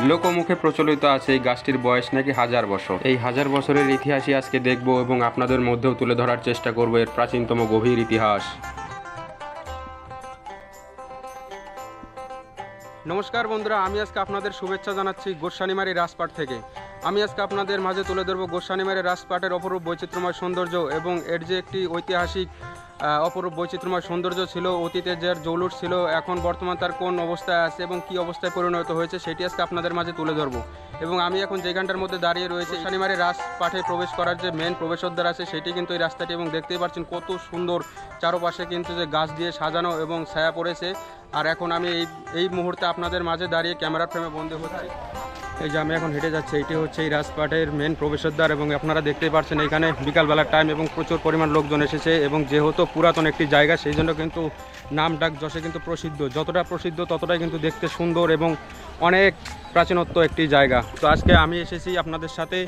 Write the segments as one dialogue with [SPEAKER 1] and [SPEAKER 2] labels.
[SPEAKER 1] লোকমুখে প্রচলিত আছে এই গাছটির বয়স নাকি 1000 বছর। এই 1000 বছরের ইতিহাসই আজকে দেখব এবং আপনাদের মধ্যেও তুলে ধরার চেষ্টা করব এর প্রাচীনতম গভীর ইতিহাস। নমস্কার বন্ধুরা, আমি আজকে আপনাদের শুভেচ্ছা জানাচ্ছি গোস্বানীমারী রাজপাট থেকে। আমি আজকে আপনাদের মাঝে তুলে ধরব গোস্বানীমারী রাজপাটের অপরূপ বৈচিত্র্যময় সৌন্দর্য এবং এর যে একটি ঐতিহাসিক অপরূপ বৈচিত্র্যময় সৌন্দর্য ছিল, অতীতে যার জৌলুস ছিল, এখন বর্তমান তার কোন অবস্থায় আছে এবং কি অবস্থায় পরিণত হয়েছে সেটি আজকে আপনাদের মাঝে তুলে ধরব। এবং আমি এখন যেখানটার মধ্যে দাঁড়িয়ে রয়েছে, গোস্বানীমারী রাজপাটে প্রবেশ করার যে মেন প্রবেশদ্বার আছে সেটি কিন্তু এই রাস্তাটি, এবং দেখতেই পাচ্ছেন কত সুন্দর চারপাশে কিন্তু যে গাছ দিয়ে সাজানো এবং ছায়া পড়েছে। আর এখন আমি এই মুহূর্তে আপনাদের মাঝে দাঁড়িয়ে ক্যামেরার ফ্রেমে বন্দী হচ্ছি। এই যে আমি এখন হেঁটে যাচ্ছি, এটি হচ্ছে এই রাজপাটের মেন প্রবেশদ্বার এবং আপনারা দেখতেই পাচ্ছেন এখানে বিকালবেলার টাইম এবং প্রচুর পরিমাণ লোকজন এসেছে। এবং যেহেতু পুরাতন একটি জায়গা সেই জন্য কিন্তু নাম ডাক যশে কিন্তু প্রসিদ্ধ, যতটা প্রসিদ্ধ ততটাই কিন্তু দেখতে সুন্দর এবং অনেক প্রাচীনত্ব একটি জায়গা। তো আজকে আমি এসেছি আপনাদের সাথে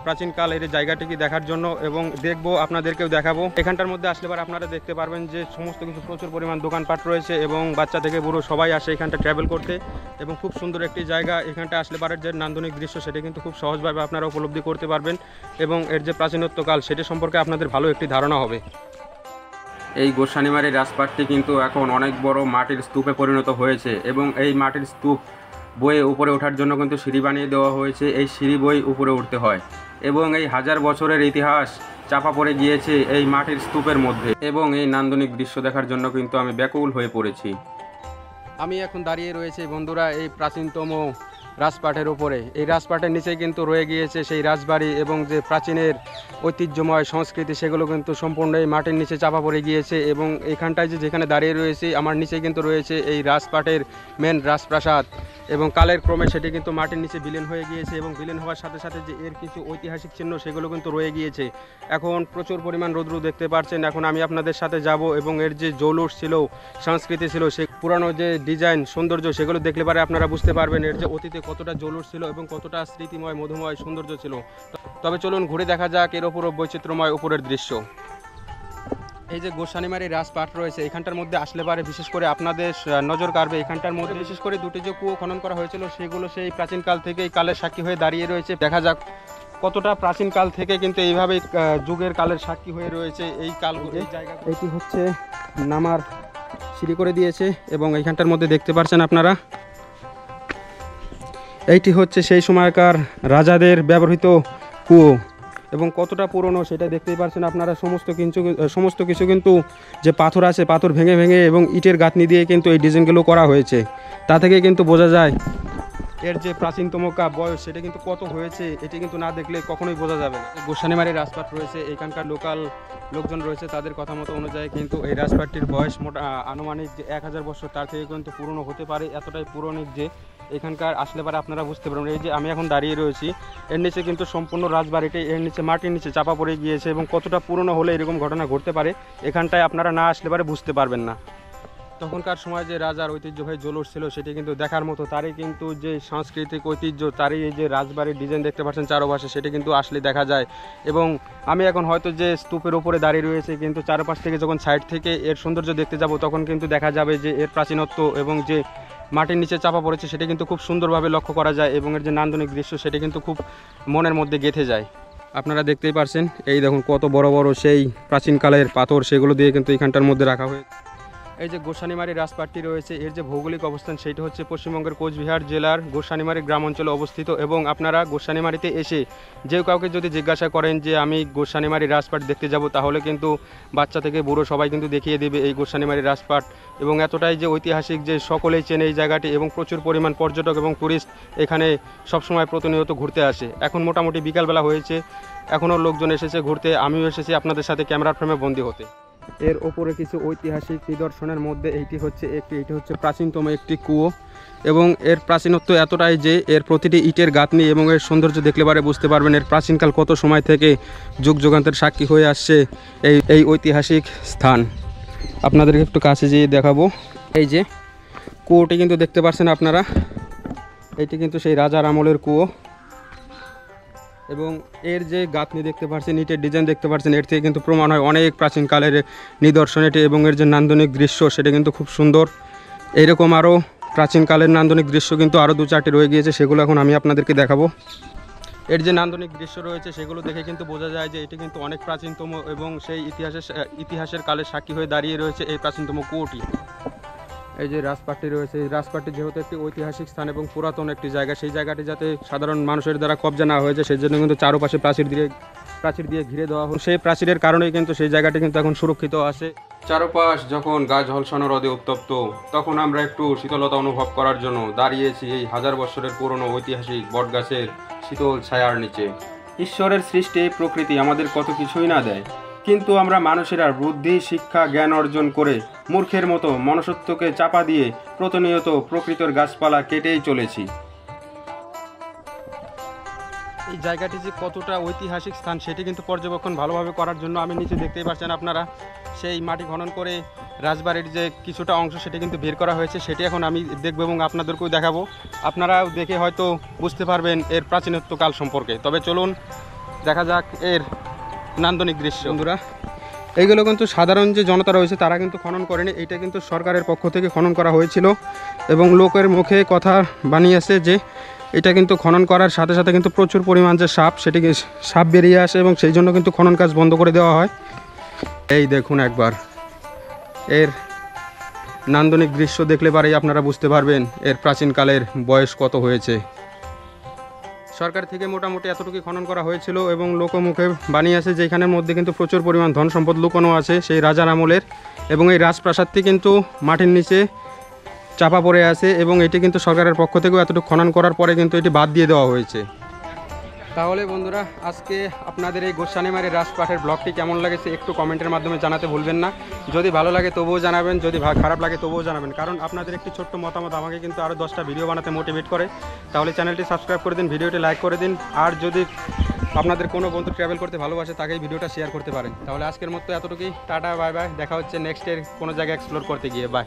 [SPEAKER 1] প্রাচীনকালের এই জায়গাটিকে দেখার জন্য এবং দেখবো, আপনাদেরকেও দেখাবো। এখানটার মধ্যে আসলে পর আপনারা দেখতে পারবেন যে সমস্ত কিছু প্রচুর পরিমাণ দোকানপাট রয়েছে এবং বাচ্চা থেকে বুড়ো সবাই আসে এখানটা ট্রাভেল করতে। এবং খুব সুন্দর একটি জায়গা, এখানটা আসলে পারের যে নান্দনিক দৃশ্য সেটা কিন্তু খুব সহজভাবে আপনারা উপলব্ধি করতে পারবেন এবং এর যে প্রাচীনত্বকাল সেটি সম্পর্কে আপনাদের ভালো একটি ধারণা হবে। এই গোস্বানীমারী রাজপাটটি কিন্তু এখন অনেক বড় মাটির স্তূপে পরিণত হয়েছে এবং এই মাটির স্তূপ বয়ে উপরে ওঠার জন্য কিন্তু সিঁড়ি বানিয়ে দেওয়া হয়েছে। এই সিঁড়ি বয়ে উপরে উঠতে হয় এবং এই 1000 বছরের ইতিহাস চাপা পড়ে গিয়েছে এই মাটির স্তূপের মধ্যে। এবং এই নান্দনিক দৃশ্য দেখার জন্য কিন্তু আমি ব্যাকুল হয়ে পড়েছি। আমি এখন দাঁড়িয়ে রয়েছে বন্ধুরা এই প্রাচীনতম রাজপাটের উপরে। এই রাজপাটের নিচে কিন্তু রয়ে গিয়েছে সেই রাজবাড়ি এবং যে প্রাচীনের ঐতিহ্যময় সংস্কৃতি সেগুলো কিন্তু সম্পূর্ণ এই মাটির নিচে চাপা পড়ে গিয়েছে। এবং এখানটায় যেখানে দাঁড়িয়ে রয়েছে আমার নিচে কিন্তু রয়েছে এই রাজপাটের মেন রাজপ্রাসাদ এবং কালের ক্রমে সেটি কিন্তু মাটির নিচে বিলীন হয়ে গিয়েছে এবং বিলীন হওয়ার সাথে সাথে যে এর কিছু ঐতিহাসিক চিহ্ন সেগুলো কিন্তু রয়ে গিয়েছে। এখন প্রচুর পরিমাণ রৌদ্র দেখতে পাচ্ছেন। এখন আমি আপনাদের সাথে যাব এবং এর যে জৌলুস ছিল, সংস্কৃতি ছিল, সে পুরানো যে ডিজাইন সৌন্দর্য সেগুলো দেখলে পারে আপনারা বুঝতে পারবেন এর যে অতীতে কতটা জৌলুস ছিল এবং কতটা স্মৃতিময় মধুময় সৌন্দর্য ছিল। তবে চলুন ঘুরে দেখা যাক এর অপরূপ বৈচিত্র্যময় উপরের দৃশ্য। এই যে গোস্বানীমারী রাজপাট রয়েছে, এখানটার মধ্যে আসলে পারে বিশেষ করে আপনাদের নজর কাড়বে এখানটার মধ্যে বিশেষ করে দুটি যে কুয়ো খনন করা হয়েছিল সেগুলো সেই প্রাচীনকাল থেকে এই কালের সাক্ষী হয়ে দাঁড়িয়ে রয়েছে। দেখা যাক কতটা প্রাচীনকাল থেকে কিন্তু এইভাবে যুগের কালের সাক্ষী হয়ে রয়েছে এই কালগুলো। এই জায়গা এটি হচ্ছে নামার সিঁড়ি করে দিয়েছে এবং এইখানটার মধ্যে দেখতে পাচ্ছেন আপনারা এইটি হচ্ছে সেই সময়কার রাজাদের ব্যবহৃত কুয়ো এবং কতটা পুরনো সেটা দেখতেই পাচ্ছেন আপনারা। সমস্ত কিছু কিন্তু যে পাথর আছে, পাথর ভেঙে ভেঙে এবং ইটের গাঁথনি দিয়ে কিন্তু এই ডিজাইনগুলো করা হয়েছে। তা থেকে কিন্তু বোঝা যায় এর যে প্রাচীনতম বয়স সেটা কিন্তু কত হয়েছে, এটি কিন্তু না দেখলে কখনোই বোঝা যাবে না। গোস্বানীমারী রাজপাট রয়েছে, এখানকার লোকাল লোকজন রয়েছে, তাদের কথা মতো অনুযায়ী কিন্তু এই রাজপাটটির বয়স আনুমানিক যে 1000 বছর তার থেকে কিন্তু পুরনো হতে পারে। এতটাই পুরনো যে এখানকার আসলে পারে আপনারা বুঝতে পারবেন। এই যে আমি এখন দাঁড়িয়ে রয়েছি এর নিচে কিন্তু সম্পূর্ণ রাজবাড়িটি এর নিচে মাটির নিচে চাপা পড়ে গিয়েছে এবং কতটা পুরনো হলে এরকম ঘটনা ঘটতে পারে এখানটায় আপনারা না আসলে পারে বুঝতে পারবেন না। তখনকার সময় যে রাজার ঐতিহ্যবাহী জৌলুস ছিল সেটি কিন্তু দেখার মতো। তারই কিন্তু যে সাংস্কৃতিক ঐতিহ্য, তারই এই যে রাজবাড়ির ডিজাইন দেখতে পাচ্ছেন চারপাশে সেটি কিন্তু আসলে দেখা যায়। এবং আমি এখন হয়তো যে স্তূপের উপরে দাঁড়িয়ে রয়েছে কিন্তু চারপাশ থেকে যখন সাইড থেকে এর সৌন্দর্য দেখতে যাব তখন কিন্তু দেখা যাবে যে এর প্রাচীনত্ব এবং যে মাটির নিচে চাপা পড়েছে সেটি কিন্তু খুব সুন্দরভাবে লক্ষ্য করা যায় এবং এর যে নান্দনিক দৃশ্য সেটি কিন্তু খুব মনের মধ্যে গেঁথে যায়। আপনারা দেখতেই পারছেন এই দেখুন কত বড় বড় সেই প্রাচীনকালের পাথর, সেগুলো দিয়ে কিন্তু এখানটার মধ্যে রাখা হয়েছে। এই যে গোস্বানীমারী রাজপাটটি রয়েছে এর যে ভৌগোলিক অবস্থান সেটি হচ্ছে পশ্চিমবঙ্গের কোচবিহার জেলার গোস্বানীমারী গ্রাম অঞ্চলে অবস্থিত। এবং আপনারা গোস্বানীমারীতে এসে যে কাউকে যদি জিজ্ঞাসা করেন যে আমি গোস্বানীমারী রাজপাট দেখতে যাব, তাহলে কিন্তু বাচ্চা থেকে বুড়ো সবাই কিন্তু দেখিয়ে দেবে এই গোস্বানীমারী রাজপাট। এবং এতটাই যে ঐতিহাসিক যে সকলেই চেনে এই জায়গাটি এবং প্রচুর পরিমাণ পর্যটক এবং টুরিস্ট এখানে সবসময় প্রতিনিয়ত ঘুরতে আসে। এখন মোটামুটি বিকালবেলা হয়েছে, এখনও লোকজন এসেছে ঘুরতে, আমিও এসেছি আপনাদের সাথে ক্যামেরার ফ্রেমে বন্দী হতে। এর ওপরে কিছু ঐতিহাসিক নিদর্শনের মধ্যে এটি হচ্ছে প্রাচীনতম একটি কুয়ো এবং এর প্রাচীনত্ব এতটাই যে এর প্রতিটি ইটের গাঁথনি এবং এর সৌন্দর্য দেখলে পারে বুঝতে পারবেন এর প্রাচীনকাল কত সময় থেকে যুগ যুগান্তের সাক্ষী হয়ে আসছে এই ঐতিহাসিক স্থান। আপনাদেরকে একটু কাছে যেয়ে দেখাবো। এই যে কুয়োটি কিন্তু দেখতে পাচ্ছেন আপনারা, এটি কিন্তু সেই রাজার আমলের কুয়ো এবং এর যে গাঁথনি দেখতে পাচ্ছেন, ইটের ডিজাইন দেখতে পাচ্ছেন, এর থেকে কিন্তু প্রমাণ হয় অনেক প্রাচীনকালের নিদর্শন এটি এবং এর যে নান্দনিক দৃশ্য সেটা কিন্তু খুব সুন্দর। এইরকম আরও প্রাচীনকালের নান্দনিক দৃশ্য কিন্তু আরও 2-4টি রয়ে গিয়েছে, সেগুলো এখন আমি আপনাদেরকে দেখাবো। এর যে নান্দনিক দৃশ্য রয়েছে সেগুলো দেখে কিন্তু বোঝা যায় যে এটি কিন্তু অনেক প্রাচীনতম এবং সেই ইতিহাসের কালের সাক্ষী হয়ে দাঁড়িয়ে রয়েছে এই প্রাচীনতম কুয়োটি। এই যে রাজপাটটি রয়েছে, এই রাজপাটটি যেহেতু একটি ঐতিহাসিক স্থান এবং পুরাতন একটি জায়গা, সেই জায়গাটি যাতে সাধারণ মানুষের দ্বারা কবজা না হয়ে যায় সেই জন্য কিন্তু চারপাশে প্রাচীর দিয়ে ঘিরে দেওয়া হয়। সেই প্রাচীরের কারণেই কিন্তু সেই জায়গাটি কিন্তু এখন সুরক্ষিত আছে। চারপাশ যখন গা ঝলসানো রদে উত্তপ্ত, তখন আমরা একটু শীতলতা অনুভব করার জন্য দাঁড়িয়েছি এই 1000 বছরের পুরনো ঐতিহাসিক বটগাছের শীতল ছায়ার নিচে। ঈশ্বরের সৃষ্টি প্রকৃতি আমাদের কত কিছুই না দেয়, কিন্তু আমরা মানুষেরা বুদ্ধি, শিক্ষা, জ্ঞান অর্জন করে মূর্খের মতো মনুষ্যত্বকে চাপা দিয়ে প্রতিনিয়ত প্রকৃতির গাছপালা কেটেই চলেছি। এই জায়গাটি যে কতটা ঐতিহাসিক স্থান সেটি কিন্তু পর্যবেক্ষণ ভালোভাবে করার জন্য আমি নিচে দেখতেই পাচ্ছেন আপনারা সেই মাটি খনন করে রাজবাড়ির যে কিছুটা অংশ সেটি কিন্তু বের করা হয়েছে, সেটি এখন আমি দেখব এবং আপনাদেরকেও দেখাবো। আপনারাও দেখে হয়তো বুঝতে পারবেন এর প্রাচীনত্বকাল সম্পর্কে। তবে চলুন দেখা যাক এর নান্দনিক দৃশ্য। বন্ধুরা, এইগুলো কিন্তু সাধারণ যে জনতা রয়েছে তারা কিন্তু খনন করেনি, এইটা কিন্তু সরকারের পক্ষ থেকে খনন করা হয়েছিল এবং লোকের মুখে কথা বানিয়েছে যে এটা কিন্তু খনন করার সাথে সাথে কিন্তু প্রচুর পরিমাণ যে সাপ বেরিয়ে আসে এবং সেই জন্য কিন্তু খনন কাজ বন্ধ করে দেওয়া হয়। এই দেখুন একবার এর নান্দনিক দৃশ্য দেখলে পারেই আপনারা বুঝতে পারবেন এর প্রাচীনকালের বয়স কত হয়েছে। সরকার থেকে মোটামুটি এতটুকু খনন করা হয়েছিল এবং লোকমুখে বানিয়েছে যেখানের মধ্যে কিন্তু প্রচুর পরিমাণ ধন সম্পদ লুকানো আছে সেই রাজার আমলের, এবং এই রাজপ্রাসাদটি কিন্তু মাটির নিচে চাপা পড়ে আছে এবং এটি কিন্তু সরকারের পক্ষ থেকেও এতটুকু খনন করার পরে কিন্তু এটি বাদ দিয়ে দেওয়া হয়েছে। তাহলে বন্ধুরা, আজকে আপনাদের এই গোস্বানীমারীর রাজপাটের ব্লগটি কেমন লাগেছে একটু কমেন্টের মাধ্যমে জানাতে ভুলবেন না। যদি ভালো লাগে তবুও জানাবেন, যদি খারাপ লাগে তবুও জানাবেন, কারণ আপনাদের একটি ছোট্ট মতামত আমাকে কিন্তু আরও 10টা ভিডিও বানাতে মোটিভেট করে। তাহলে চ্যানেলটি সাবস্ক্রাইব করে দিন, ভিডিওটি লাইক করে দিন, আর যদি আপনাদের কোনো বন্ধু ট্রাভেল করতে ভালোবাসে তাকেই ভিডিওটা শেয়ার করতে পারেন। তাহলে আজকের মতো এতটুকুই, টাটা, বাই বাই, দেখা হচ্ছে নেক্সটের কোনো জায়গায় এক্সপ্লোর করতে গিয়ে, বাই।